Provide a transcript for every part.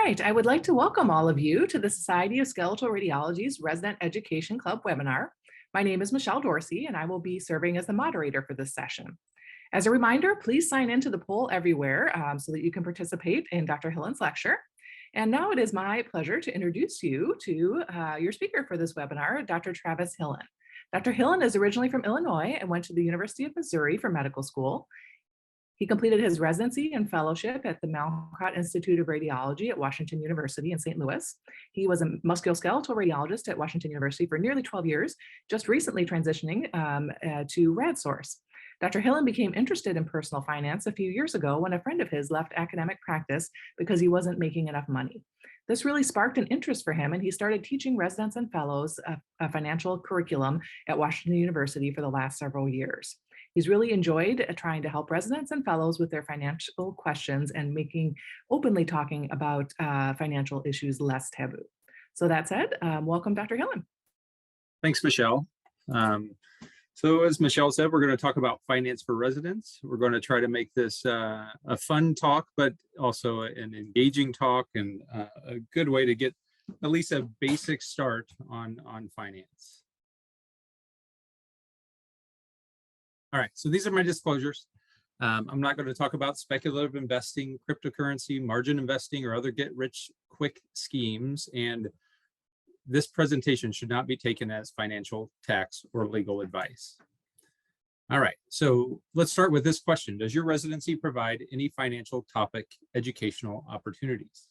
right, I would like to welcome all of you to the Society of Skeletal Radiology's Resident Education Club webinar. My name is Michelle Dorsey, and I will be serving as the moderator for this session. As a reminder, please sign into the poll everywhere so that you can participate in Dr. Hillen's lecture. And now it is my pleasure to introduce you to your speaker for this webinar, Dr. Travis Hillen. Dr. Hillen is originally from Illinois and went to the University of Missouri for medical school. He completed his residency and fellowship at the Mallinckrodt Institute of Radiology at Washington University in St. Louis. He was a musculoskeletal radiologist at Washington University for nearly 12 years, just recently transitioning to RadSource. Dr. Hillen became interested in personal finance a few years ago when a friend of his left academic practice because he wasn't making enough money. This really sparked an interest for him, and he started teaching residents and fellows a financial curriculum at Washington University for the last several years. He's really enjoyed trying to help residents and fellows with their financial questions and openly talking about financial issues less taboo. So that said, welcome, Dr. Hillen. Thanks, Michelle. So as Michelle said, we're going to talk about finance for residents. We're going to try to make this a fun talk, but also an engaging talk and a good way to get at least a basic start on finance. All right, so these are my disclosures. I'm not going to talk about speculative investing, cryptocurrency, margin investing, or other get-rich-quick schemes. And this presentation should not be taken as financial, tax, or legal advice. All right, so let's start with this question. Does your residency provide any financial topic educational opportunities?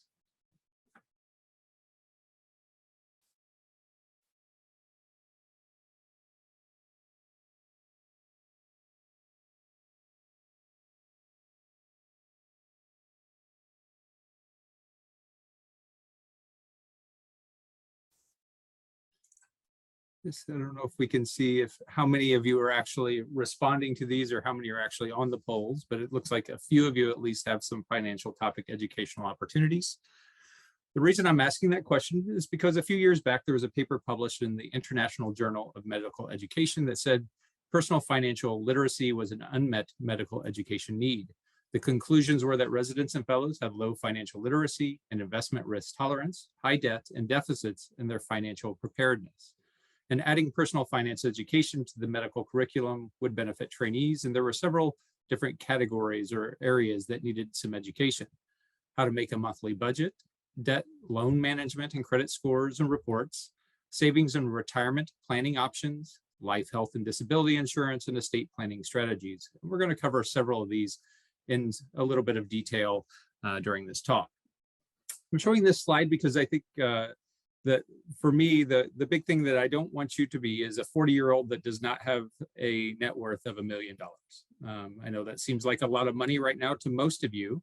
I don't know if we can see how many of you are actually responding to these or how many are actually on the polls, but it looks like a few of you at least have some financial topic educational opportunities. The reason I'm asking that question is because a few years back, there was a paper published in the International Journal of Medical Education that said personal financial literacy was an unmet medical education need. The conclusions were that residents and fellows have low financial literacy and investment risk tolerance, high debt, and deficits in their financial preparedness. And adding personal finance education to the medical curriculum would benefit trainees, and there were several different categories or areas that needed some education. How to make a monthly budget, debt, loan management and credit scores and reports, savings and retirement planning options, life, health, and disability insurance, and estate planning strategies. And we're going to cover several of these in a little bit of detail during this talk. I'm showing this slide because I think that for me, the big thing that I don't want you to be is a 40-year-old that does not have a net worth of $1 million. I know that seems like a lot of money right now to most of you,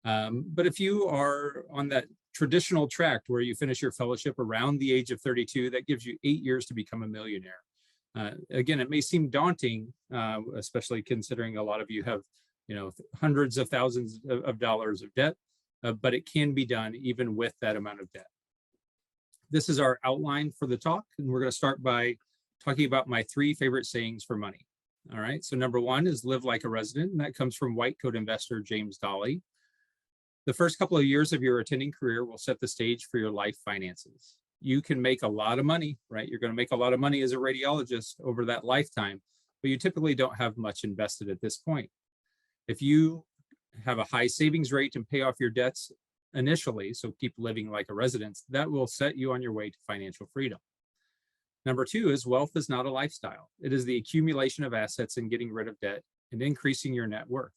but if you are on that traditional track where you finish your fellowship around the age of 32, that gives you 8 years to become a millionaire. Again, it may seem daunting, especially considering a lot of you have, hundreds of thousands of dollars of debt, but it can be done even with that amount of debt. This is our outline for the talk, and we're going to start by talking about my 3 favorite sayings for money. All right, so number 1 is live like a resident, and that comes from white coat investor James Dolly. The first couple of years of your attending career will set the stage for your life finances. You can make a lot of money, right? You're going to make a lot of money as a radiologist over that lifetime, but you typically don't have much invested at this point. If you have a high savings rate and pay off your debts initially, so keep living like a resident, that will set you on your way to financial freedom. Number 2 is wealth is not a lifestyle. It is the accumulation of assets and getting rid of debt and increasing your net worth.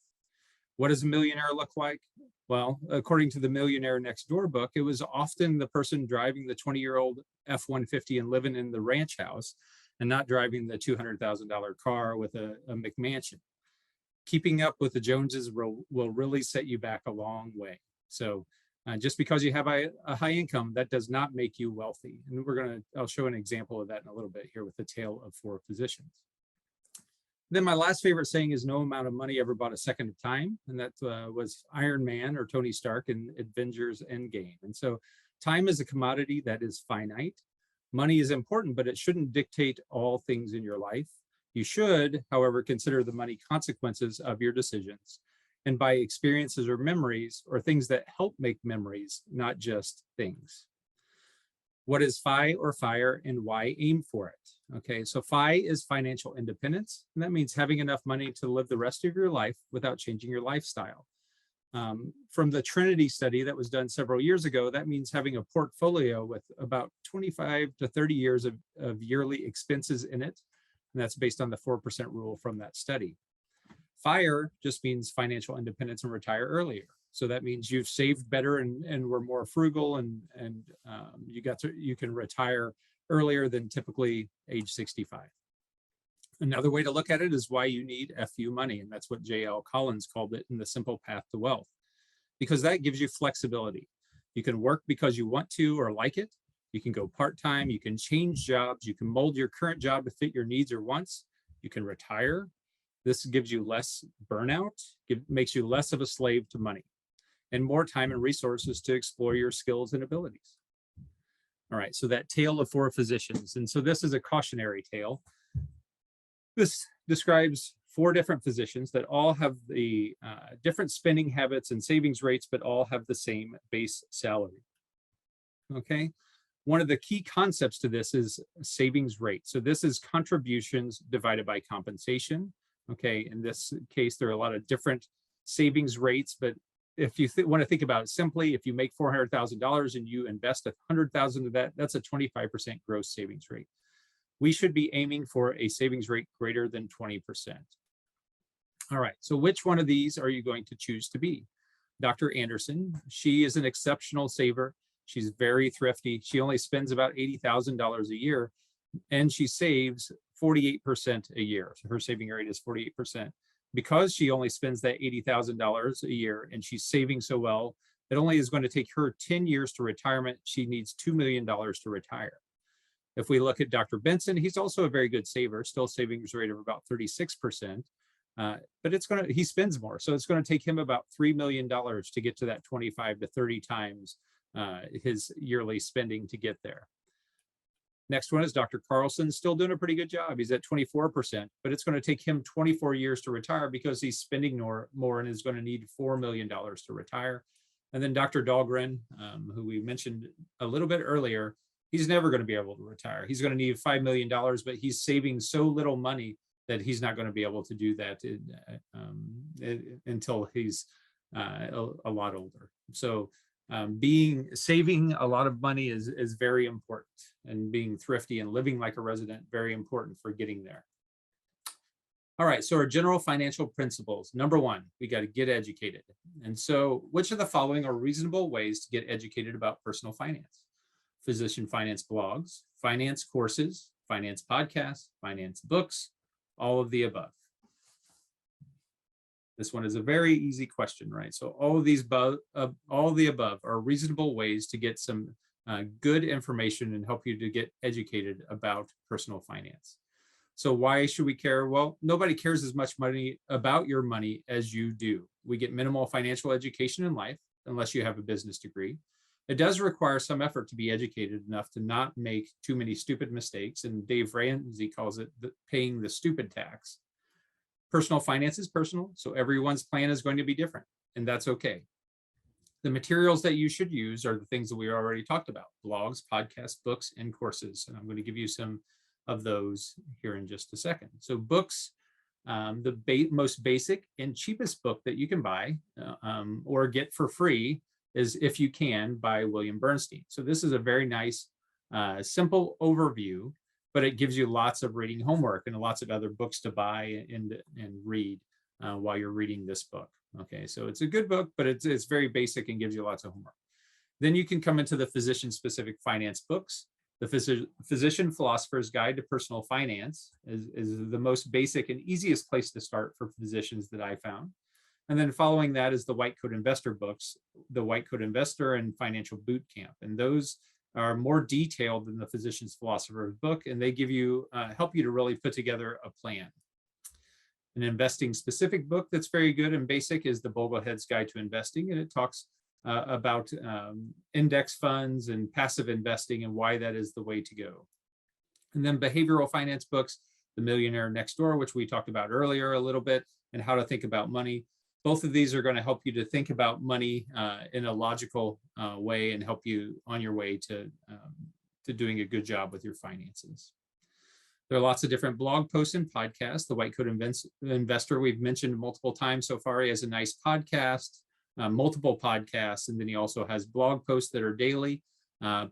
What does a millionaire look like? Well, according to the Millionaire Next Door book, it was often the person driving the 20-year-old F-150 and living in the ranch house and not driving the $200,000 car with a McMansion. Keeping up with the Joneses will really set you back a long way. So just because you have a high income, that does not make you wealthy. And I'll show an example of that in a little bit here with the tale of 4 physicians. Then my last favorite saying is no amount of money ever bought a second of time. And that was Iron Man or Tony Stark in Avengers Endgame. And so time is a commodity that is finite. Money is important, but it shouldn't dictate all things in your life. You should, however, consider the money consequences of your decisions and by experiences or memories or things that help make memories, not just things. What is FI or FIRE and why aim for it? Okay, so FI is financial independence, and that means having enough money to live the rest of your life without changing your lifestyle. From the Trinity study that was done several years ago, that means having a portfolio with about 25 to 30 years of yearly expenses in it. And that's based on the 4% rule from that study. FIRE just means financial independence and retire earlier. So that means you've saved better and were more frugal and you can retire earlier than typically age 65. Another way to look at it is why you need FU money. And that's what J.L. Collins called it in The Simple Path to Wealth, because that gives you flexibility. You can work because you want to or like it. You can go part-time, you can change jobs, you can mold your current job to fit your needs or wants. You can retire. This gives you less burnout, makes you less of a slave to money, and more time and resources to explore your skills and abilities. All right, so that tale of 4 physicians. And so this is a cautionary tale. This describes 4 different physicians that all have the different spending habits and savings rates, but all have the same base salary. Okay, one of the key concepts to this is savings rate. So this is contributions divided by compensation. Okay, in this case, there are a lot of different savings rates, but if you want to think about it simply, if you make $400,000 and you invest $100,000 of that, that's a 25% gross savings rate. We should be aiming for a savings rate greater than 20%. All right, so which one of these are you going to choose to be? Dr. Anderson, she is an exceptional saver. She's very thrifty. She only spends about $80,000 a year, and she saves 48% a year. So her saving rate is 48%. Because she only spends that $80,000 a year and she's saving so well, it only is going to take her 10 years to retirement. She needs $2 million to retire. If we look at Dr. Benson, he's also a very good saver, still savings rate of about 36%, but he spends more. So it's going to take him about $3 million to get to that 25 to 30 times his yearly spending to get there. Next one is Dr. Carlson, still doing a pretty good job. He's at 24%, but it's going to take him 24 years to retire because he's spending more and is going to need $4 million to retire. And then Dr. Dahlgren, who we mentioned a little bit earlier, he's never going to be able to retire. He's going to need $5 million, but he's saving so little money that he's not going to be able to do that until he's a lot older. So saving a lot of money is very important, and being thrifty and living like a resident, very important for getting there. All right, so our general financial principles. Number 1, we got to get educated. And so which of the following are reasonable ways to get educated about personal finance? Physician finance blogs, finance courses, finance podcasts, finance books, all of the above. This one is a very easy question, right? So all of the above are reasonable ways to get some good information and help you to get educated about personal finance. So why should we care? Well, nobody cares as much about your money as you do. We get minimal financial education in life, unless you have a business degree. It does require some effort to be educated enough to not make too many stupid mistakes. And Dave Ramsey calls it paying the stupid tax. Personal finance is personal, so everyone's plan is going to be different, and that's okay. The materials that you should use are the things that we already talked about: blogs, podcasts, books, and courses. And I'm going to give you some of those here in just a second. So books, the most basic and cheapest book that you can buy or get for free is If You Can by William Bernstein. So this is a very nice, simple overview, but it gives you lots of reading homework and lots of other books to buy and read while you're reading this book. Okay, so it's a good book, but it's very basic and gives you lots of homework. Then you can come into the physician-specific finance books. The Physician Philosopher's Guide to Personal Finance is the most basic and easiest place to start for physicians that I found. And then following that is the White Coat Investor books, the White Coat Investor and Financial Boot Camp. And those are more detailed than the Physician's Philosopher's book, and they give you help you to really put together a plan. An investing specific book that's very good and basic is the Boglehead's Guide to Investing, and it talks about index funds and passive investing and why that is the way to go. And then behavioral finance books, The Millionaire Next Door, which we talked about earlier a little bit, and how to think about money. Both of these are going to help you to think about money in a logical way and help you on your way to doing a good job with your finances. There are lots of different blog posts and podcasts. The White Coat Investor, we've mentioned multiple times so far. He has a nice podcast, multiple podcasts, and then he also has blog posts that are daily,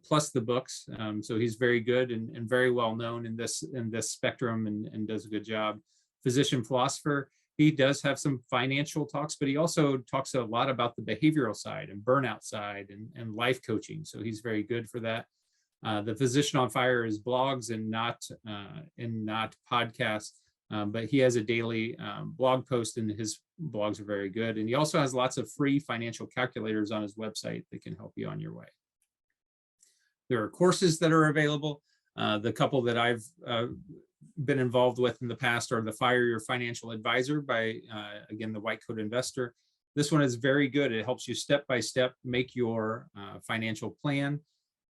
plus the books. So he's very good and very well known in this spectrum and does a good job. Physician Philosopher, he does have some financial talks, but he also talks a lot about the behavioral side and burnout side and life coaching. So he's very good for that. The Physician on Fire is blogs and not podcasts, but he has a daily blog post, and his blogs are very good. And he also has lots of free financial calculators on his website that can help you on your way. There are courses that are available. The couple that I've been involved with in the past are the Fire Your Financial Advisor by, again, the White Coat Investor. This one is very good. It helps you step by step make your financial plan.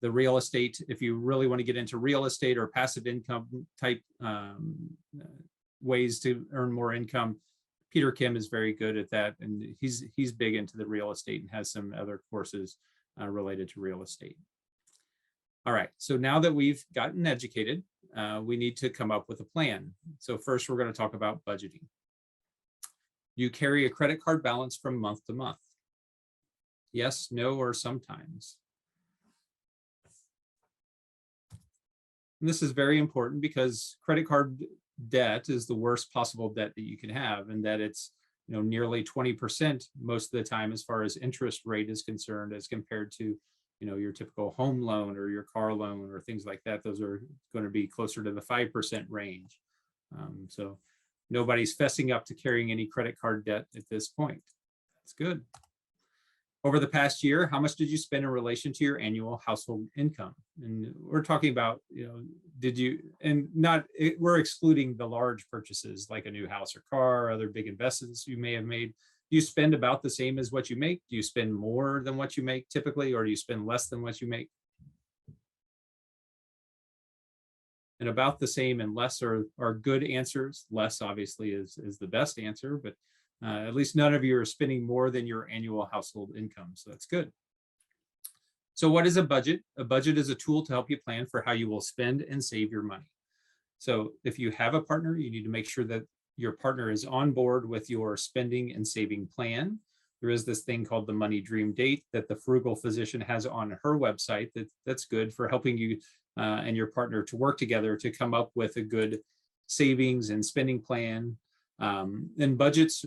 The real estate, if you really want to get into real estate or passive income type ways to earn more income, Peter Kim is very good at that, and he's big into the real estate and has some other courses related to real estate. All right, so now that we've gotten educated, we need to come up with a plan. So first, we're going to talk about budgeting. You carry a credit card balance from month to month. Yes, no, or sometimes. And this is very important because credit card debt is the worst possible debt that you can have, and that it's nearly 20% most of the time as far as interest rate is concerned, as compared to your typical home loan or your car loan or things like that. Those are going to be closer to the 5% range. So nobody's fessing up to carrying any credit card debt at this point. That's good. Over the past year, how much did you spend in relation to your annual household income? And we're talking about, we're excluding the large purchases like a new house or car, or other big investments you may have made. Do you spend about the same as what you make? Do you spend more than what you make typically, or do you spend less than what you make? And about the same and less are good answers. Less obviously is the best answer, but at least none of you are spending more than your annual household income, so that's good. So what is a budget? A budget is a tool to help you plan for how you will spend and save your money. So if you have a partner, you need to make sure that your partner is on board with your spending and saving plan. There is this thing called the Money Dream Date that the Frugal Physician has on her website that's good for helping you and your partner to work together to come up with a good savings and spending plan. And budgets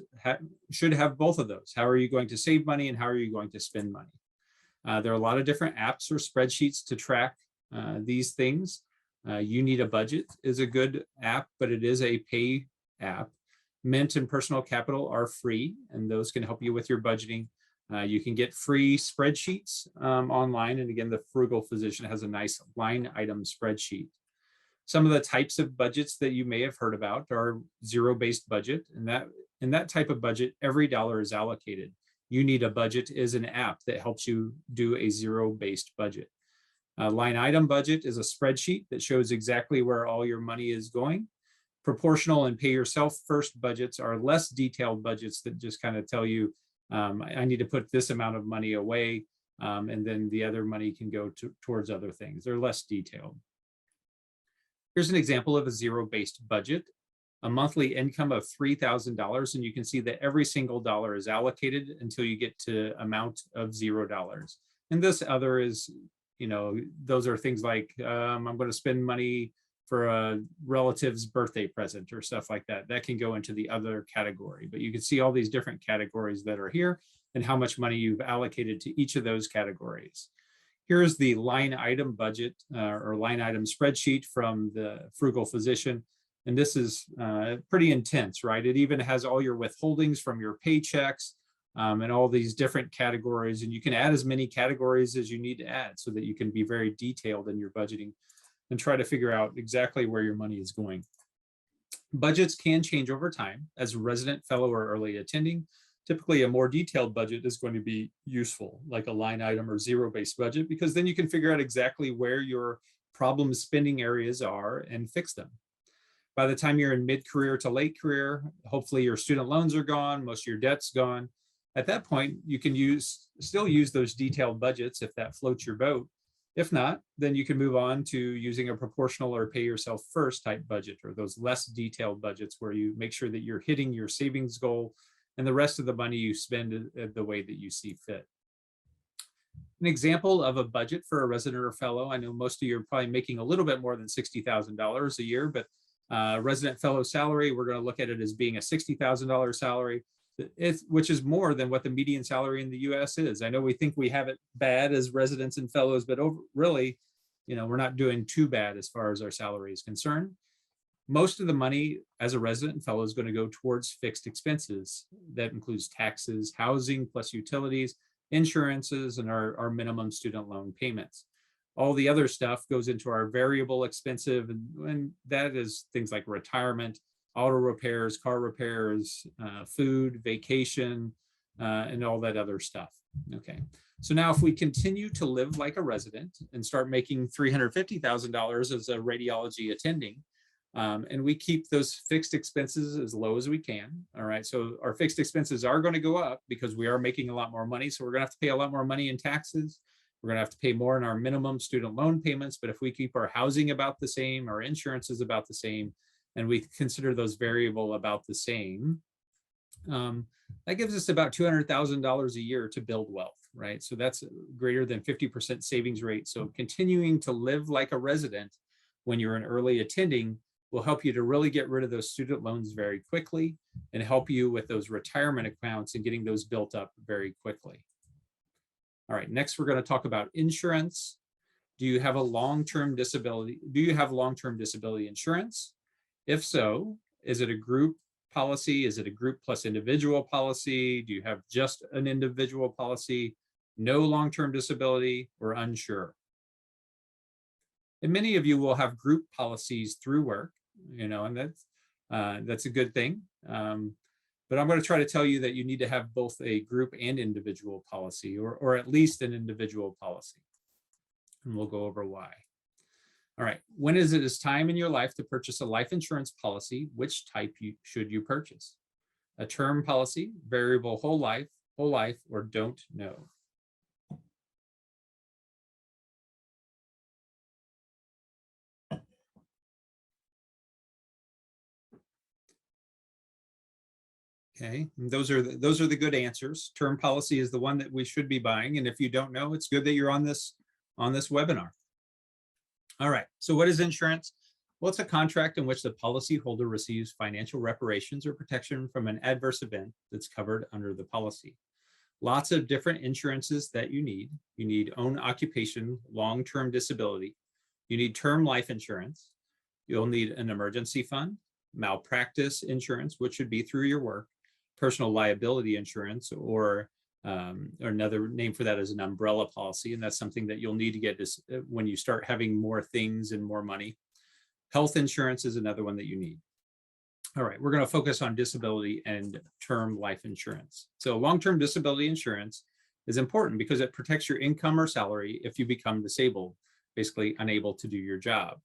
should have both of those. How are you going to save money and how are you going to spend money? There are a lot of different apps or spreadsheets to track these things. You Need a Budget is a good app, but it is a pay app. Mint and Personal Capital are free, and those can help you with your budgeting. You can get free spreadsheets online. And again, the Frugal Physician has a nice line item spreadsheet. Some of the types of budgets that you may have heard about are zero-based budget. And in that type of budget, every dollar is allocated. You Need a Budget is an app that helps you do a zero-based budget. Line item budget is a spreadsheet that shows exactly where all your money is going. Proportional and pay yourself first budgets are less detailed budgets that just kind of tell you, I need to put this amount of money away, and then the other money can go towards other things. They're less detailed. Here's an example of a zero-based budget. A monthly income of $3,000, and you can see that every single dollar is allocated until you get to amount of $0. And this other is, those are things like I'm going to spend money for a relative's birthday present or stuff like that. That can go into the other category, but you can see all these different categories that are here and how much money you've allocated to each of those categories. Here's the line item budget or line item spreadsheet from the Frugal Physician. And this is pretty intense, right? It even has all your withholdings from your paychecks and all these different categories. And you can add as many categories as you need to add so that you can be very detailed in your budgeting and try to figure out exactly where your money is going. Budgets can change over time. As a resident, fellow, or early attending, typically a more detailed budget is going to be useful, like a line item or zero-based budget, because then you can figure out exactly where your problem spending areas are and fix them. By the time you're in mid-career to late career, hopefully your student loans are gone, most of your debt's gone. At that point, you can still use those detailed budgets if that floats your boat. If not, then you can move on to using a proportional or pay yourself first type budget, or those less detailed budgets where you make sure that you're hitting your savings goal and the rest of the money you spend the way that you see fit. An example of a budget for a resident or fellow, I know most of you are probably making a little bit more than $60,000 a year, but resident fellow salary, we're going to look at it as being a $60,000 salary, which is more than what the median salary in the US is. I know we think we have it bad as residents and fellows, but really, we're not doing too bad as far as our salary is concerned. Most of the money as a resident and fellow is going to go towards fixed expenses. That includes taxes, housing, plus utilities, insurances, and our minimum student loan payments. All the other stuff goes into our variable expensive, and that is things like retirement, auto repairs, car repairs, food, vacation, and all that other stuff. Okay, so now if we continue to live like a resident and start making $350,000 as a radiology attending, and we keep those fixed expenses as low as we can. All right, so our fixed expenses are going to go up because we are making a lot more money. So we're going to have to pay a lot more money in taxes. We're going to have to pay more in our minimum student loan payments. But if we keep our housing about the same, our insurance is about the same, and we consider those variable about the same, that gives us about $200,000 a year to build wealth, right? So that's greater than 50% savings rate. So continuing to live like a resident when you're an early attending will help you to really get rid of those student loans very quickly and help you with those retirement accounts and getting those built up very quickly. All right, next we're going to talk about insurance. Do you have a long-term disability? Do you have long-term disability insurance? If so, is it a group policy? Is it a group plus individual policy? Do you have just an individual policy? No long-term disability, or unsure? And many of you will have group policies through work, and that's a good thing. But I'm going to try to tell you that you need to have both a group and individual policy, or at least an individual policy. And we'll go over why. All right, when is it time in your life to purchase a life insurance policy? Which type should you purchase? A term policy, variable whole life, or don't know? Okay, and those are the good answers. Term policy is the one that we should be buying, and if you don't know, it's good that you're on this webinar. All right, so what is insurance? Well, it's a contract in which the policyholder receives financial reparations or protection from an adverse event that's covered under the policy. Lots of different insurances that you need. You need own occupation, long-term disability. You need term life insurance. You'll need an emergency fund, malpractice insurance, which should be through your work, personal liability insurance, or another name for that is an umbrella policy. And that's something that you'll need to get this when you start having more things and more money. Health insurance is another one that you need. All right, we're going to focus on disability and term life insurance. So long-term disability insurance is important because it protects your income or salary if you become disabled, basically unable to do your job.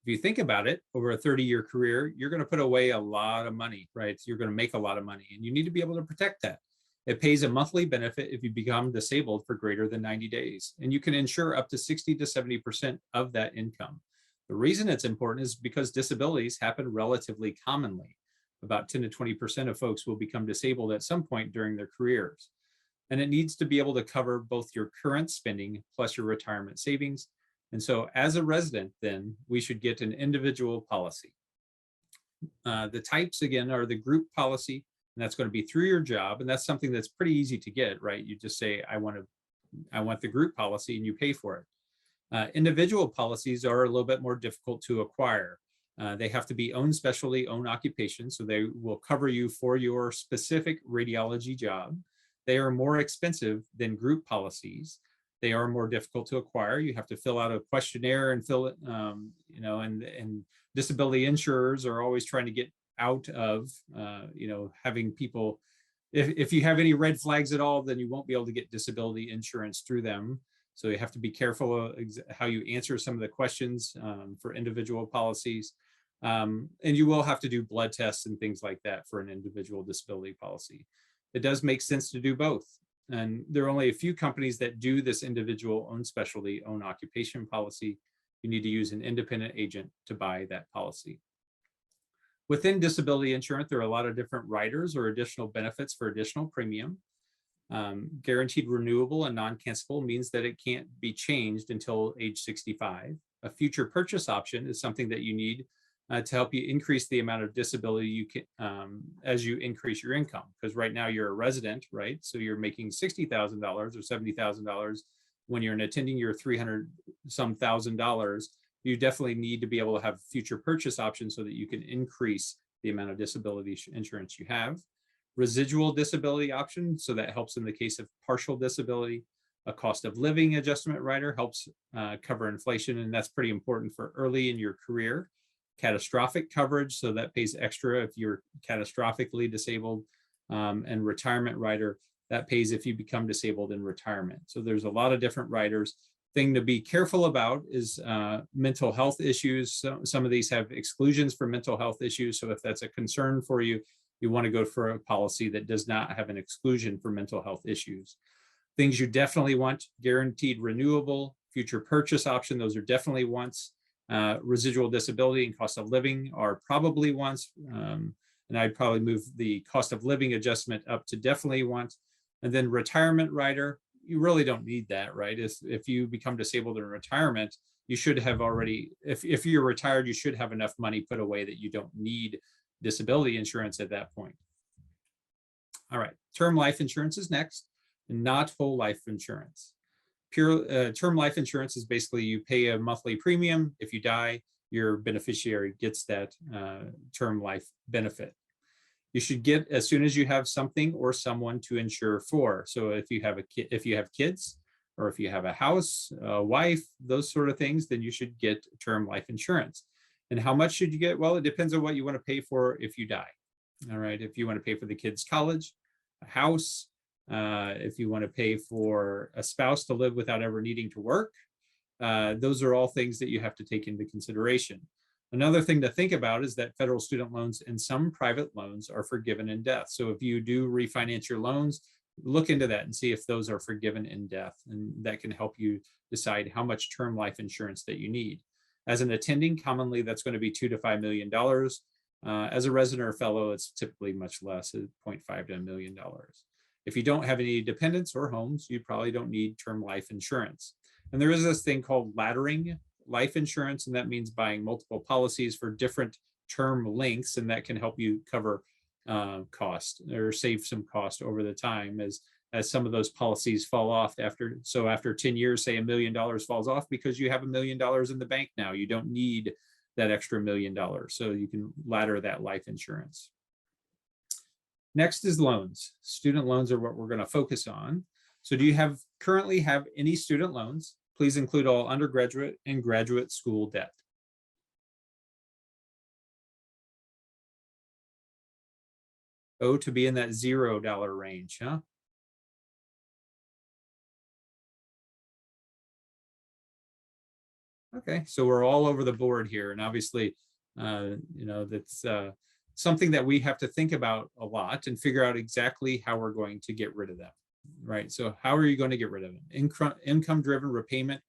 If you think about it, over a 30-year career, you're going to put away a lot of money, right? You're going to make a lot of money, and you need to be able to protect that. It pays a monthly benefit if you become disabled for greater than 90 days, and you can insure up to 60 to 70% of that income. The reason it's important is because disabilities happen relatively commonly. About 10 to 20% of folks will become disabled at some point during their careers. And it needs to be able to cover both your current spending plus your retirement savings. And so as a resident, then we should get an individual policy. The types, again, are the group policy, and that's going to be through your job. And that's something that's pretty easy to get, right? You just say, I want the group policy, and you pay for it. Individual policies are a little bit more difficult to acquire. They have to be own specialty, own occupation, so they will cover you for your specific radiology job. They are more expensive than group policies. They are more difficult to acquire. You have to fill out a questionnaire and fill it, and disability insurers are always trying to get out of, having people, if you have any red flags at all, then you won't be able to get disability insurance through them. So you have to be careful of how you answer some of the questions for individual policies. And you will have to do blood tests and things like that for an individual disability policy. It does make sense to do both. And there are only a few companies that do this individual own specialty, own occupation policy. You need to use an independent agent to buy that policy. Within disability insurance, there are a lot of different riders or additional benefits for additional premium. Guaranteed renewable and non-cancelable means that it can't be changed until age 65. A future purchase option is something that you need to help you increase the amount of disability you can as you increase your income. Because right now you're a resident, right? So you're making $60,000 or $70,000 when you're attending your $300-some thousand. You definitely need to be able to have future purchase options so that you can increase the amount of disability insurance you have. Residual disability option, so that helps in the case of partial disability. A cost of living adjustment rider helps cover inflation, and that's pretty important for early in your career. Catastrophic coverage, so that pays extra if you're catastrophically disabled, and retirement rider, that pays if you become disabled in retirement. So there's a lot of different riders. Thing to be careful about is mental health issues. So some of these have exclusions for mental health issues. So if that's a concern for you, you want to go for a policy that does not have an exclusion for mental health issues. Things you definitely want: guaranteed renewable, future purchase option, those are definitely wants. Residual disability and cost of living are probably wants. And I'd probably move the cost of living adjustment up to definitely want. And then retirement rider, you really don't need that, right? If you become disabled in retirement, you should have already, if you're retired, you should have enough money put away that you don't need disability insurance at that point. All right, term life insurance is next, and not whole life insurance. Pure term life insurance is basically you pay a monthly premium. If you die, your beneficiary gets that term life benefit. You should get as soon as you have something or someone to insure for. So if you have if you have kids, or if you have a house, a wife, those sort of things, then you should get term life insurance. And how much should you get? Well, it depends on what you want to pay for if you die. All right, if you want to pay for the kids' college, a house, if you want to pay for a spouse to live without ever needing to work, those are all things that you have to take into consideration. Another thing to think about is that federal student loans and some private loans are forgiven in death. So if you do refinance your loans, look into that and see if those are forgiven in death, and that can help you decide how much term life insurance that you need. As an attending, commonly that's going to be $2 to $5 million. As a resident or fellow, it's typically much less, at $0.5 to $1 million. If you don't have any dependents or homes, you probably don't need term life insurance. And there is this thing called laddering life insurance, and that means buying multiple policies for different term lengths, and that can help you cover cost or save some cost over the time as some of those policies fall off after. So after 10 years, say $1 million falls off because you have $1 million in the bank now. You don't need that extra $1 million. So you can ladder that life insurance. Next is loans. Student loans are what we're going to focus on. So do you currently have any student loans? Please include all undergraduate and graduate school debt. Oh, to be in that $0 range, huh? Okay, so we're all over the board here, and obviously, that's something that we have to think about a lot and figure out exactly how we're going to get rid of them, right? So how are you going to get rid of them? Income-driven repayment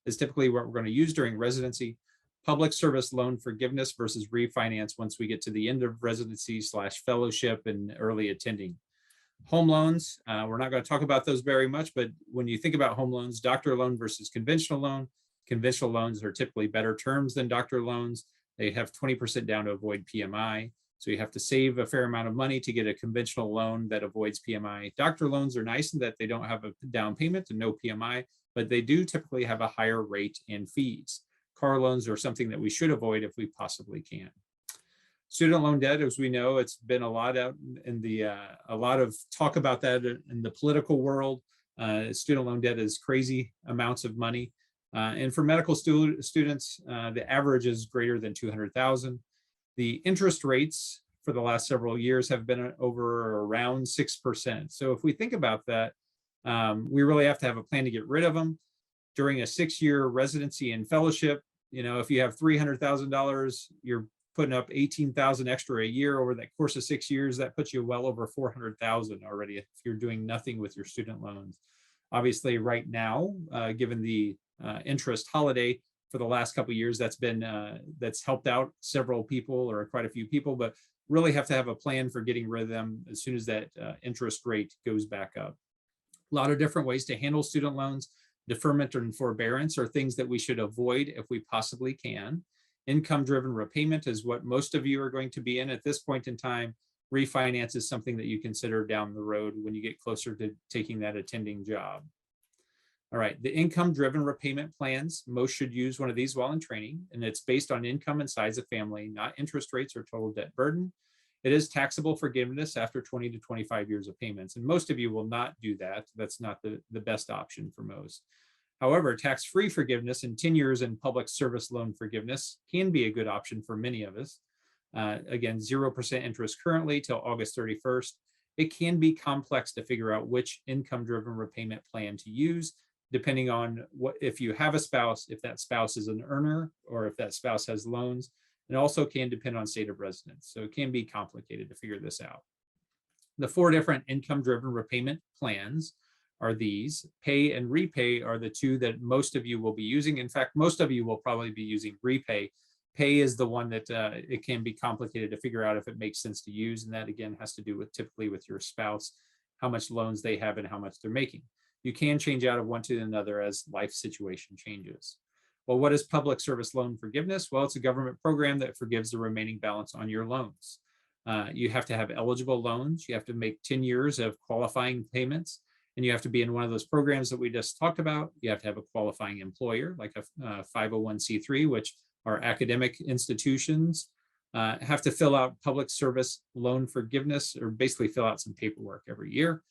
is typically what we're going to use during residency. Public service loan forgiveness versus refinance once we get to the end of residency / fellowship and early attending. Home loans, we're not going to talk about those very much, but when you think about home loans, doctor loan versus conventional loans are typically better terms than doctor loans. They have 20% down to avoid PMI. So you have to save a fair amount of money to get a conventional loan that avoids PMI. Doctor loans are nice in that they don't have a down payment and no PMI, but they do typically have a higher rate and fees. Car loans are something that we should avoid if we possibly can. Student loan debt, as we know, it's been a lot out in a lot of talk about that in the political world. Student loan debt is crazy amounts of money. And for medical students, the average is greater than $200,000. The interest rates for the last several years have been around 6%. So if we think about that, we really have to have a plan to get rid of them. During a 6-year residency and fellowship, if you have $300,000, you're putting up 18,000 extra a year over that course of 6 years, that puts you well over 400,000 already if you're doing nothing with your student loans. Obviously, right now, given the interest holiday for the last couple of years, that's helped out several people or quite a few people, but really have to have a plan for getting rid of them as soon as that interest rate goes back up. A lot of different ways to handle student loans. Deferment and forbearance are things that we should avoid if we possibly can. Income-driven repayment is what most of you are going to be in at this point in time. Refinance is something that you consider down the road when you get closer to taking that attending job. All right, the income-driven repayment plans, most should use one of these while in training, and it's based on income and size of family, not interest rates or total debt burden. It is taxable forgiveness after 20 to 25 years of payments, and most of you will not do that. That's not the best option for most. However, tax-free forgiveness and 10 years in public service loan forgiveness can be a good option for many of us. Again, 0% interest currently till August 31st. It can be complex to figure out which income-driven repayment plan to use, depending on if you have a spouse, if that spouse is an earner, or if that spouse has loans. It also can depend on state of residence. So it can be complicated to figure this out. The 4 different income-driven repayment plans are these. Pay and repay are the 2 that most of you will be using. In fact, most of you will probably be using repay. Pay is the one that it can be complicated to figure out if it makes sense to use. And that again has to do with typically with your spouse, how much loans they have and how much they're making. You can change out of one to another as life situation changes. Well, what is public service loan forgiveness? Well, it's a government program that forgives the remaining balance on your loans. You have to have eligible loans. You have to make 10 years of qualifying payments, and you have to be in one of those programs that we just talked about. You have to have a qualifying employer, like a 501c3, which are academic institutions, have to fill out public service loan forgiveness, or basically fill out some paperwork every year.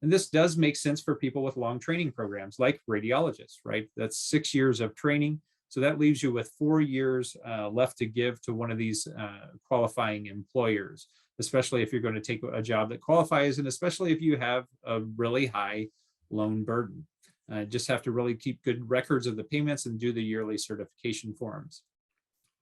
And this does make sense for people with long training programs like radiologists, right? That's 6 years of training. So that leaves you with 4 years left to give to one of these qualifying employers, especially if you're going to take a job that qualifies, and especially if you have a really high loan burden. Just have to really keep good records of the payments and do the yearly certification forms.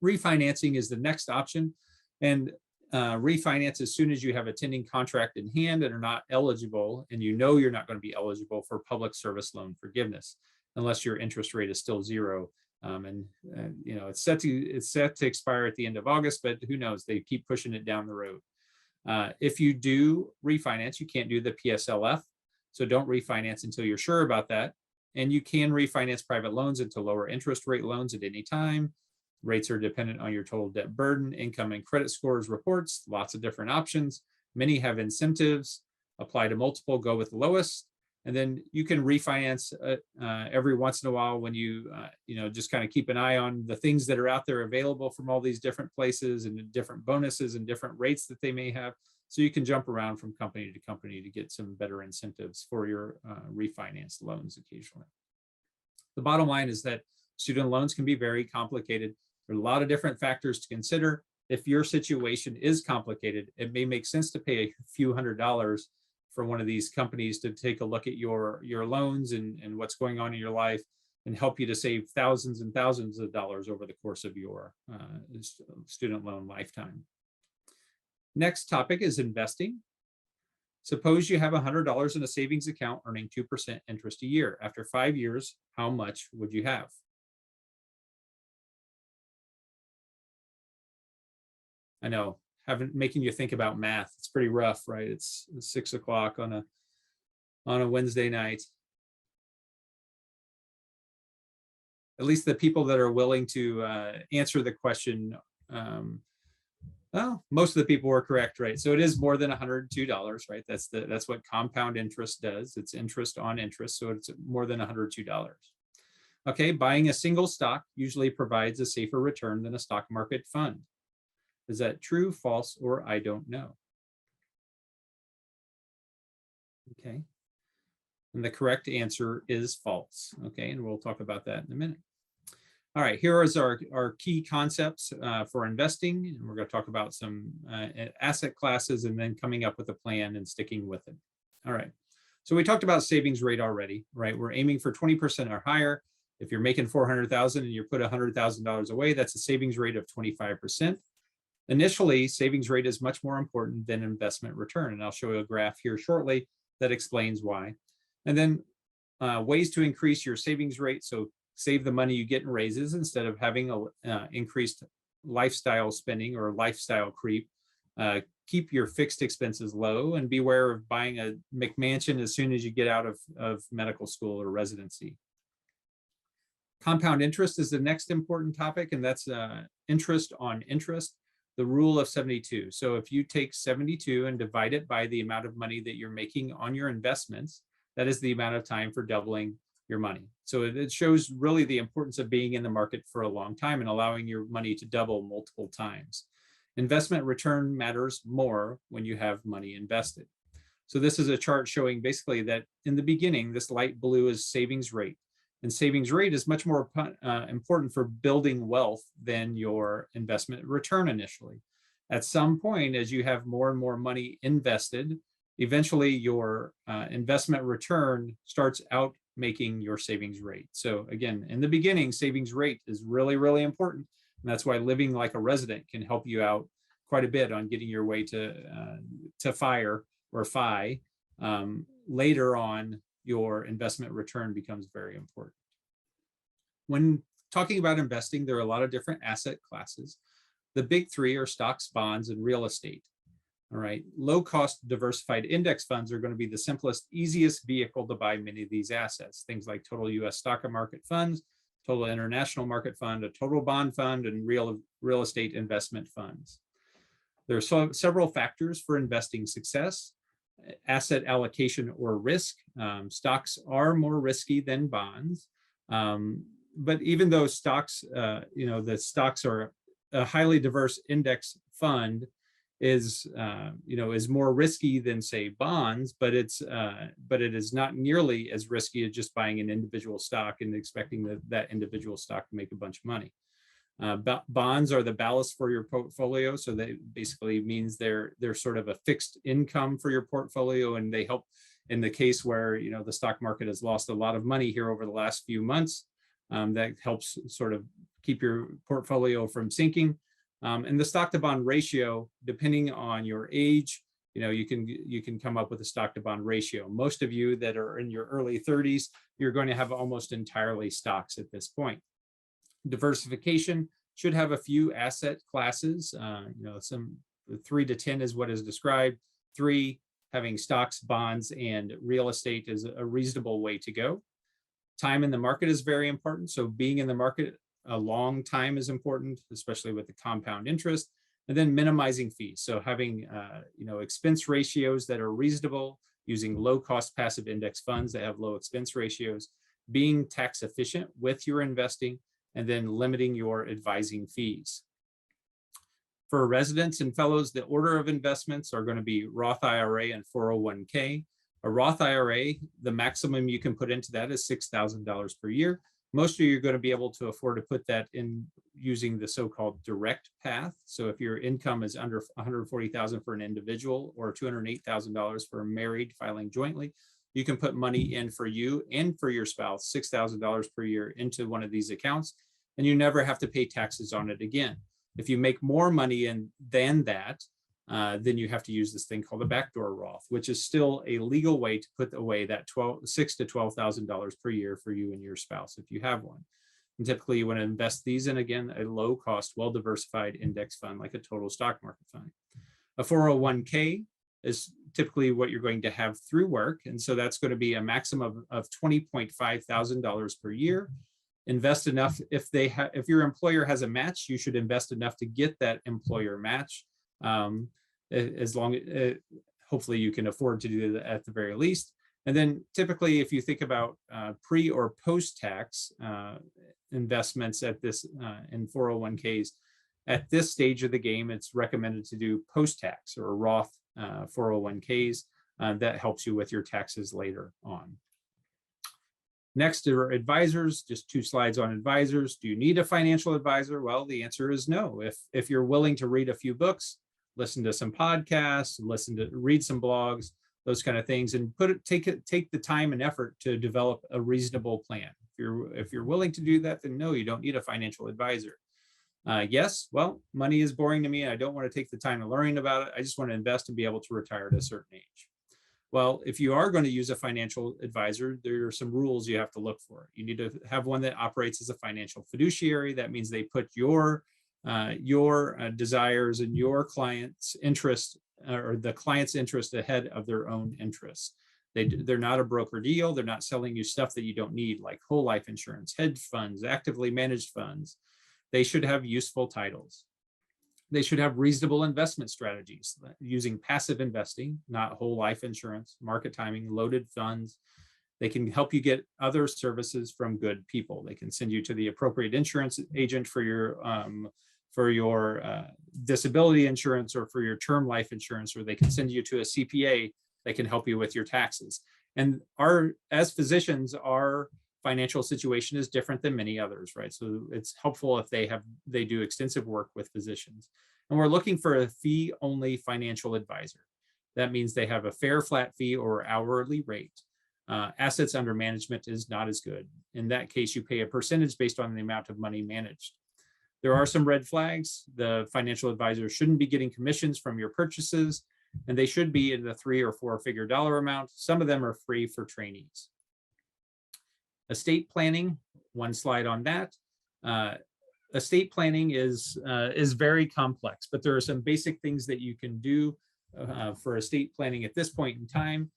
Refinancing is the next option. And refinance as soon as you have a attending contract in hand and are not eligible, and you know you're not going to be eligible for public service loan forgiveness unless your interest rate is still 0. You know, it's set to expire at the end of August, but who knows? They keep pushing it down the road. If you do refinance, you can't do the PSLF, so don't refinance until you're sure about that. And you can refinance private loans into lower interest rate loans at any time. Rates are dependent on your total debt burden, income and credit scores reports, lots of different options. Many have incentives, apply to multiple, go with the lowest. And then you can refinance every once in a while when you know, just kind of keep an eye on the things that are out there available from all these different places and different bonuses and different rates that they may have. So you can jump around from company to company to get some better incentives for your refinance loans occasionally. The bottom line is that student loans can be very complicated. There are a lot of different factors to consider. If your situation is complicated, it may make sense to pay a few $100s for one of these companies to take a look at your loans and what's going on in your life and help you to save thousands and thousands of dollars over the course of your student loan lifetime. Next topic is investing. Suppose you have $100 in a savings account earning 2% interest a year. After 5 years, how much would you have? I know, making you think about math. It's pretty rough, right? It's 6 o'clock on a Wednesday night. At least the people that are willing to answer the question, well, most of the people were correct, right? So it is more than $102, right? That's what compound interest does. It's interest on interest, so it's more than $102. Okay, buying a single stock usually provides a safer return than a stock market fund. Is that true, false, or I don't know? Okay. And the correct answer is false. Okay, and we'll talk about that in a minute. All right, here is our key concepts for investing. And we're going to talk about some asset classes and then coming up with a plan and sticking with it. All right, so we talked about savings rate already, right? We're aiming for 20% or higher. If you're making $400,000 and you put $100,000 away, that's a savings rate of 25%. Initially, savings rate is much more important than investment return, and I'll show you a graph here shortly that explains why. And then ways to increase your savings rate. So save the money you get in raises instead of having a increased lifestyle spending or lifestyle creep. Keep your fixed expenses low and beware of buying a McMansion as soon as you get out of medical school or residency. Compound interest is the next important topic, and that's interest on interest, the rule of 72. So if you take 72 and divide it by the amount of money that you're making on your investments, that is the amount of time for doubling your money. So it shows really the importance of being in the market for a long time and allowing your money to double multiple times. Investment return matters more when you have money invested. So this is a chart showing basically that in the beginning, this light blue is savings rate. And savings rate is much more important for building wealth than your investment return initially. At some point, as you have more and more money invested, eventually your investment return starts out making your savings rate. So again, in the beginning, savings rate is really, really important. And that's why living like a resident can help you out quite a bit on getting your way to FIRE or FI. Later on, your investment return becomes very important. When talking about investing, there are a lot of different asset classes. The big three are stocks, bonds, and real estate. All right, low cost diversified index funds are going to be the simplest, easiest vehicle to buy many of these assets. Things like total US stock market funds, total international market fund, a total bond fund, and real estate investment funds. There are several factors for investing success. Asset allocation or risk. Stocks are more risky than bonds. But even though stocks, the stocks are a highly diverse index fund is more risky than say bonds, but it is not nearly as risky as just buying an individual stock and expecting that individual stock to make a bunch of money. Bonds are the ballast for your portfolio, so that basically means they're sort of a fixed income for your portfolio, and they help in the case where the stock market has lost a lot of money here over the last few months. That helps sort of keep your portfolio from sinking. And the stock to bond ratio, depending on your age, you can come up with a stock to bond ratio. Most of you that are in your early 30s, you're going to have almost entirely stocks at this point. Diversification should have a few asset classes. Some 3 to 10 is what is described. 3, having stocks, bonds, and real estate is a reasonable way to go. Time in the market is very important. So being in the market a long time is important, especially with the compound interest. And then minimizing fees. So having expense ratios that are reasonable, using low cost passive index funds that have low expense ratios, being tax efficient with your investing, and then limiting your advising fees. For residents and fellows, the order of investments are going to be Roth IRA and 401k. A Roth IRA, the maximum you can put into that is $6,000 per year. Most of you are going to be able to afford to put that in using the so-called direct path. So if your income is under $140,000 for an individual or $208,000 for a married filing jointly, you can put money in for you and for your spouse, $6,000 per year into one of these accounts, and you never have to pay taxes on it again. If you make more money in than that, then you have to use this thing called a backdoor Roth, which is still a legal way to put away that $6,000 to $12,000 per year for you and your spouse if you have one. And typically you want to invest these in, again, a low cost, well-diversified index fund like a total stock market fund. A 401k is typically what you're going to have through work. And so that's going to be a maximum of $20,500 per year. Invest enough. If your employer has a match, you should invest enough to get that employer match. As long as hopefully you can afford to do that at the very least. And then typically, if you think about pre or post-tax investments at this in 401ks, at this stage of the game, it's recommended to do post-tax or Roth 401ks. That helps you with your taxes later on. Next are advisors, just 2 slides on advisors. Do you need a financial advisor? Well, the answer is no. If you're willing to read a few books, listen to some podcasts, read some blogs, those kind of things, and take the time and effort to develop a reasonable plan. If you're willing to do that, then no, you don't need a financial advisor. Yes, well, money is boring to me. I don't want to take the time to learn about it. I just want to invest and be able to retire at a certain age. Well, if you are going to use a financial advisor, there are some rules you have to look for. You need to have one that operates as a financial fiduciary. That means they put your desires and your client's interest or the client's interest ahead of their own interests. They're not a broker deal. They're not selling you stuff that you don't need, like whole life insurance, hedge funds, actively managed funds. They should have useful titles. They should have reasonable investment strategies using passive investing, not whole life insurance, market timing, loaded funds. They can help you get other services from good people. They can send you to the appropriate insurance agent for your disability insurance or for your term life insurance, or they can send you to a CPA that can help you with your taxes. And as physicians, our financial situation is different than many others, right? So it's helpful if they do extensive work with physicians. And we're looking for a fee-only financial advisor. That means they have a fair flat fee or hourly rate. Assets under management is not as good. In that case, you pay a percentage based on the amount of money managed. There are some red flags. The financial advisor shouldn't be getting commissions from your purchases, and they should be in the 3 or 4 figure dollar amount. Some of them are free for trainees. Estate planning, one slide on that. Estate planning is very complex, but there are some basic things that you can do for estate planning at this point in time.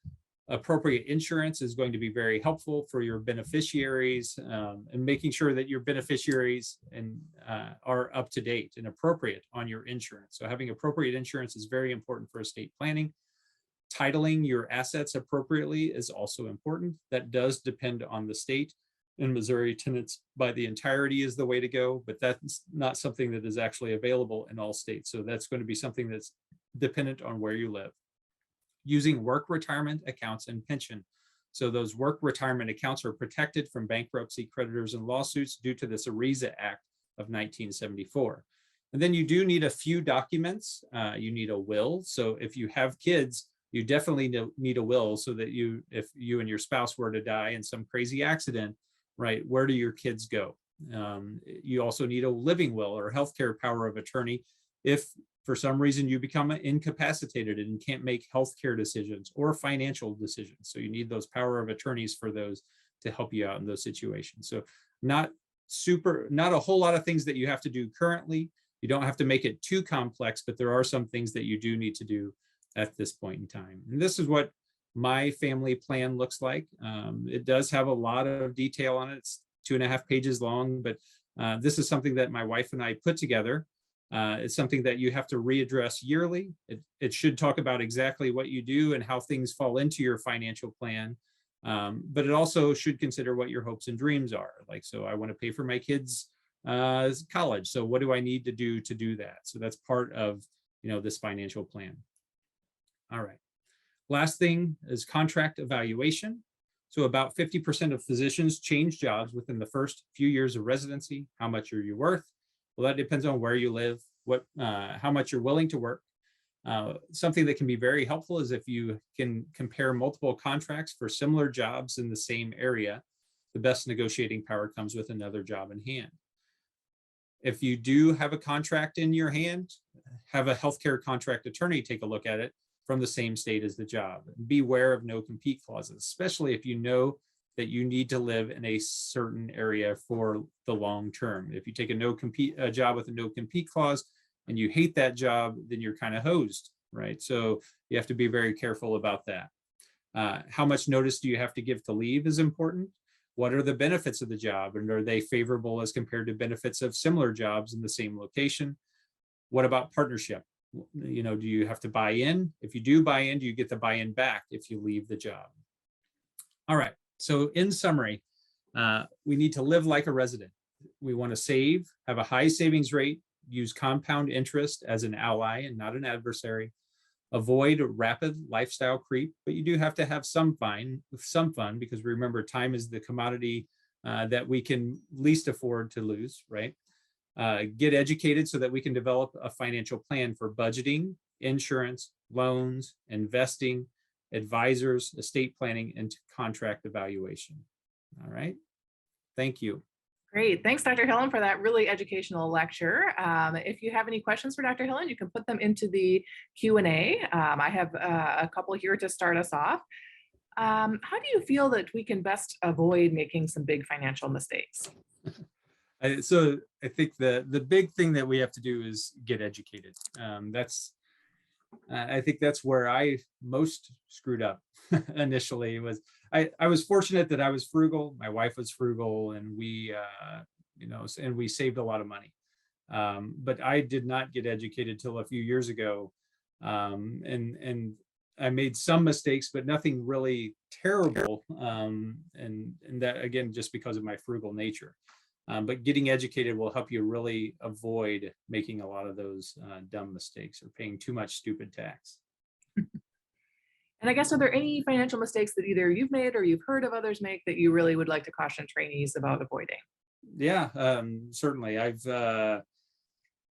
Appropriate insurance is going to be very helpful for your beneficiaries, and making sure that your beneficiaries are up to date and appropriate on your insurance. So having appropriate insurance is very important for estate planning. Titling your assets appropriately is also important. That does depend on the state. In Missouri, tenants by the entirety is the way to go, but that's not something that is actually available in all states. So that's going to be something that's dependent on where you live. Using work retirement accounts and pension. So those work retirement accounts are protected from bankruptcy, creditors, and lawsuits due to this ERISA Act of 1974. And then you do need a few documents. You need a will. So if you have kids, you definitely need a will so that if you and your spouse were to die in some crazy accident, right, where do your kids go? You also need a living will or healthcare power of attorney if for some reason you become incapacitated and can't make healthcare decisions or financial decisions. So you need those power of attorneys for those to help you out in those situations. So not a whole lot of things that you have to do currently. You don't have to make it too complex, but there are some things that you do need to do at this point in time. And this is what my family plan looks like. It does have a lot of detail on it. It's 2.5 pages long, but this is something that my wife and I put together. It's something that you have to readdress yearly. It should talk about exactly what you do and how things fall into your financial plan. But it also should consider what your hopes and dreams are. Like, so I want to pay for my kids' college. So what do I need to do that? So that's part of, this financial plan. All right. Last thing is contract evaluation. So about 50% of physicians change jobs within the first few years of residency. How much are you worth? Well, that depends on where you live, how much you're willing to work. Something that can be very helpful is if you can compare multiple contracts for similar jobs in the same area. The best negotiating power comes with another job in hand. If you do have a contract in your hand, have a healthcare contract attorney take a look at it from the same state as the job. Beware of no-compete clauses, especially if you know that you need to live in a certain area for the long term. If you take a job with a no-compete clause and you hate that job, then you're kind of hosed, right? So you have to be very careful about that. How much notice do you have to give to leave is important. What are the benefits of the job, and are they favorable as compared to benefits of similar jobs in the same location? What about partnership? Do you have to buy in? If you do buy in, do you get the buy-in back if you leave the job? All right. So in summary, we need to live like a resident. We want to save, have a high savings rate, use compound interest as an ally and not an adversary, avoid rapid lifestyle creep, but you do have to have some fun because remember, time is the commodity that we can least afford to lose, right? Get educated so that we can develop a financial plan for budgeting, insurance, loans, investing, advisors, estate planning, and contract evaluation. All right. Thank you. Great. Thanks, Dr. Hillen, for that really educational lecture. If you have any questions for Dr. Hillen, you can put them into the Q&A. I have a couple here to start us off. How do you feel that we can best avoid making some big financial mistakes? So I think the big thing that we have to do is get educated. I think that's where I most screwed up initially. I was fortunate that I was frugal. My wife was frugal, and we saved a lot of money. But I did not get educated till a few years ago, and I made some mistakes, but nothing really terrible. And that, again, just because of my frugal nature. But getting educated will help you really avoid making a lot of those dumb mistakes or paying too much stupid tax. And I guess, are there any financial mistakes that either you've made or you've heard of others make that you really would like to caution trainees about avoiding? Yeah, certainly.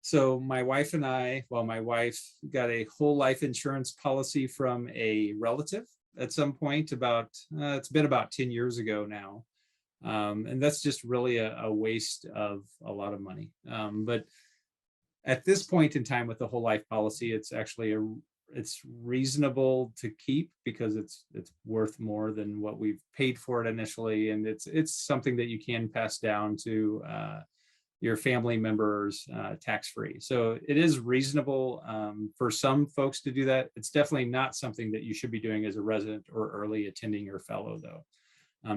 So my wife and my wife got a whole life insurance policy from a relative at some point it's been about 10 years ago now. And that's just really a waste of a lot of money. But at this point in time with the whole life policy, it's reasonable to keep because it's worth more than what we've paid for it initially, and it's something that you can pass down to your family members tax-free. So it is reasonable for some folks to do that. It's definitely not something that you should be doing as a resident or early attending or fellow, though.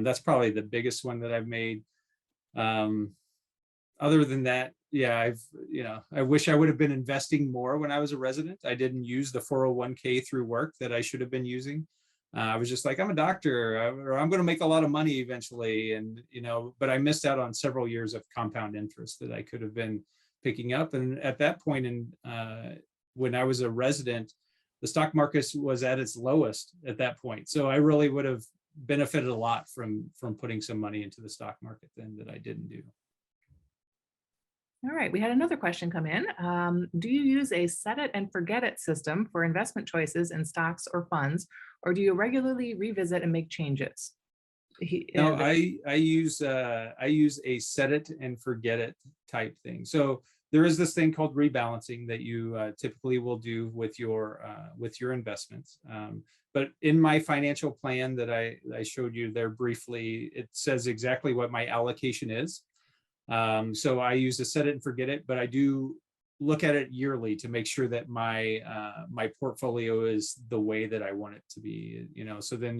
That's probably the biggest one that I've made. Other than that, yeah, I wish I would have been investing more when I was a resident. I didn't use the 401k through work that I should have been using. I was just like, I'm a doctor, or I'm going to make a lot of money eventually. And, but I missed out on several years of compound interest that I could have been picking up. And at that point when I was a resident, the stock market was at its lowest at that point. So I really would have benefited a lot from putting some money into the stock market then that I didn't do. All right, we had another question come in. Do you use a set it and forget it system for investment choices in stocks or funds, or do you regularly revisit and make changes? No, I use a set it and forget it type thing. So there is this thing called rebalancing that you typically will do with your investments. But in my financial plan that I showed you there briefly, it says exactly what my allocation is. So I use a set it and forget it, but I do look at it yearly to make sure that my portfolio is the way that I want it to be. So then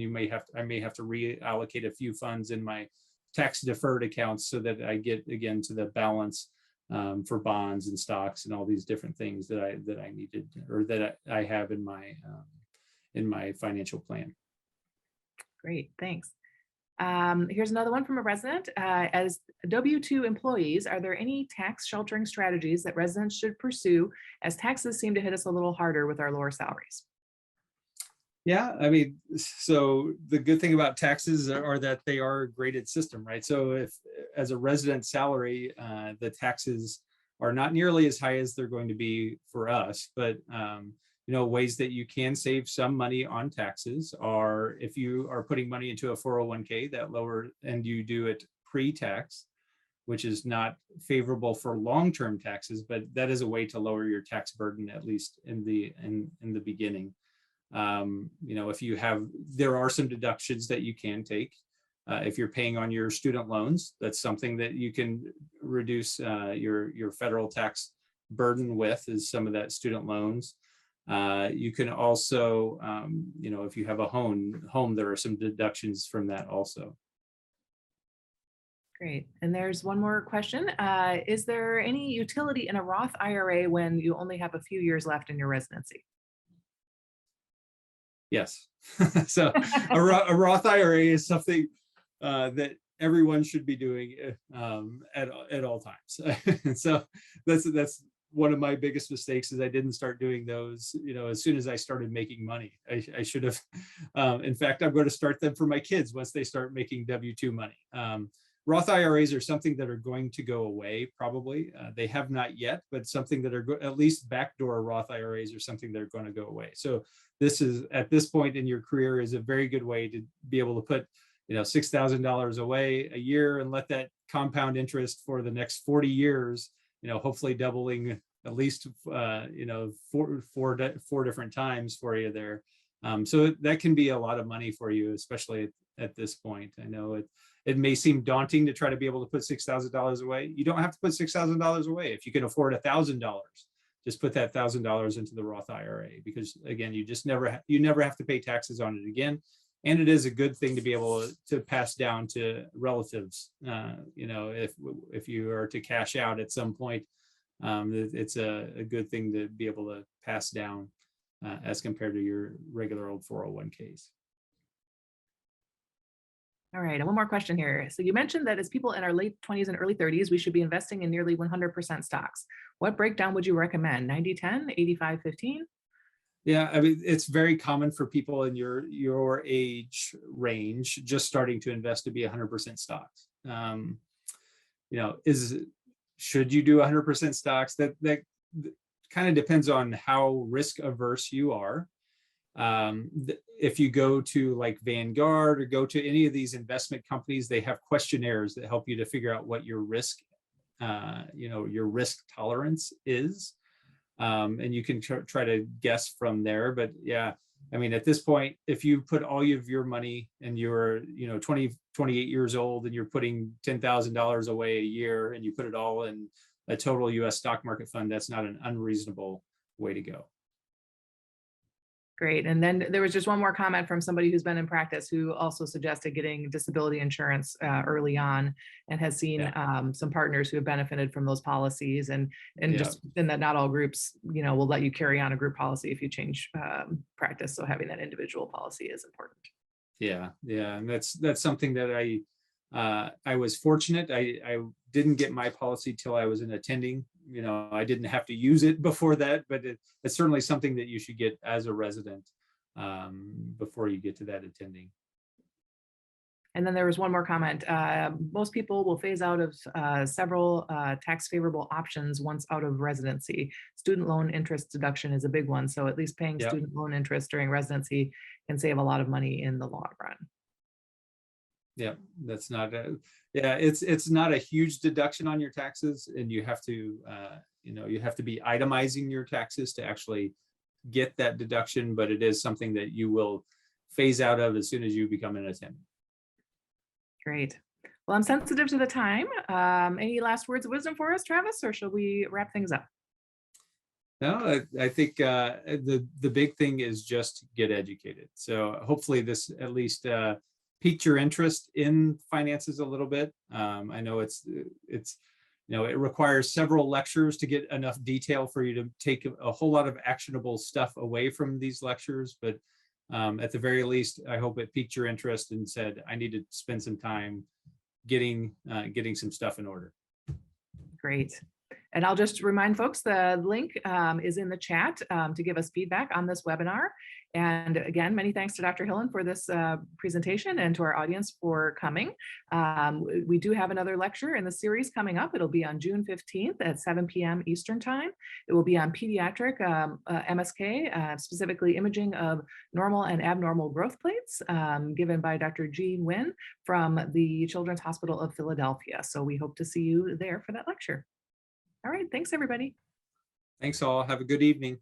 I may have to reallocate a few funds in my tax deferred accounts so that I get again to the balance for bonds and stocks and all these different things that I needed or that I have in my financial plan. Great, thanks. Here's another one from a resident. As W-2 employees, are there any tax sheltering strategies that residents should pursue as taxes seem to hit us a little harder with our lower salaries? Yeah, I mean, so the good thing about taxes are that they are a graded system, right? So if as a resident salary, the taxes are not nearly as high as they're going to be for us, but ways that you can save some money on taxes are if you are putting money into a 401k that lower and you do it pre-tax, which is not favorable for long-term taxes, but that is a way to lower your tax burden, at least in the beginning. There are some deductions that you can take. If you're paying on your student loans, that's something that you can reduce your federal tax burden with, is some of that student loans. You can also, if you have a home, there are some deductions from that also. Great. And there's one more question. Is there any utility in a Roth IRA when you only have a few years left in your residency? Yes. So a Roth IRA is something that everyone should be doing at all times. And so that's one of my biggest mistakes is I didn't start doing those, as soon as I started making money. I should have. In fact, I'm going to start them for my kids once they start making W-2 money. Roth IRAs are something that are going to go away, probably. They have not yet, but something that are at least backdoor Roth IRAs are something that are going to go away. So this is, at this point in your career, is a very good way to be able to put $6,000 away a year and let that compound interest for the next 40 years, hopefully doubling at least, four different times for you there. So that can be a lot of money for you, especially at this point. I know it may seem daunting to try to be able to put $6,000 away. You don't have to put $6,000 away. If you can afford $1,000, just put that $1,000 into the Roth IRA, because again, you never have to pay taxes on it again. And it is a good thing to be able to pass down to relatives. If you are to cash out at some point, it's a good thing to be able to pass down as compared to your regular old 401ks. All right, and one more question here. So you mentioned that as people in our late 20s and early 30s, we should be investing in nearly 100% stocks. What breakdown would you recommend? 90-10, 85-15? Yeah, I mean, it's very common for people in your age range just starting to invest to be 100% stocks. Should you do 100% stocks? That kind of depends on how risk averse you are. If you go to like Vanguard or go to any of these investment companies, they have questionnaires that help you to figure out what your risk, your risk tolerance is. And you can try to guess from there. But yeah, I mean, at this point, if you put all of your money and you're, 28 years old and you're putting $10,000 away a year and you put it all in a total US stock market fund, that's not an unreasonable way to go. Great. And then there was just one more comment from somebody who's been in practice who also suggested getting disability insurance early on, and has seen some partners who have benefited from those policies, and just in that not all groups, will let you carry on a group policy if you change practice. So having that individual policy is important. Yeah. And that's something that I was fortunate. I didn't get my policy till I was in attending. I didn't have to use it before that, but it's certainly something that you should get as a resident before you get to that attending. And then there was one more comment. Most people will phase out of several tax favorable options once out of residency. Student loan interest deduction is a big one. So at least paying student loan interest during residency can save a lot of money in the long run. Yeah, that's not it's not a huge deduction on your taxes, and you have to you have to be itemizing your taxes to actually get that deduction, but it is something that you will phase out of as soon as you become an attendant. Great. Well, I'm sensitive to the time. Any last words of wisdom for us, Travis, or shall we wrap things up? No, I think the big thing is just get educated. So hopefully this at least piqued your interest in finances a little bit. I know it requires several lectures to get enough detail for you to take a whole lot of actionable stuff away from these lectures, but at the very least, I hope it piqued your interest and said, I need to spend some time getting some stuff in order. Great. And I'll just remind folks, the link is in the chat to give us feedback on this webinar. And again, many thanks to Dr. Hillen for this presentation, and to our audience for coming. We do have another lecture in the series coming up. It'll be on June 15th at 7 p.m. Eastern Time. It will be on pediatric MSK, specifically imaging of normal and abnormal growth plates, given by Dr. G. Nguyen from the Children's Hospital of Philadelphia. So we hope to see you there for that lecture. All right, thanks everybody. Thanks all. Have a good evening.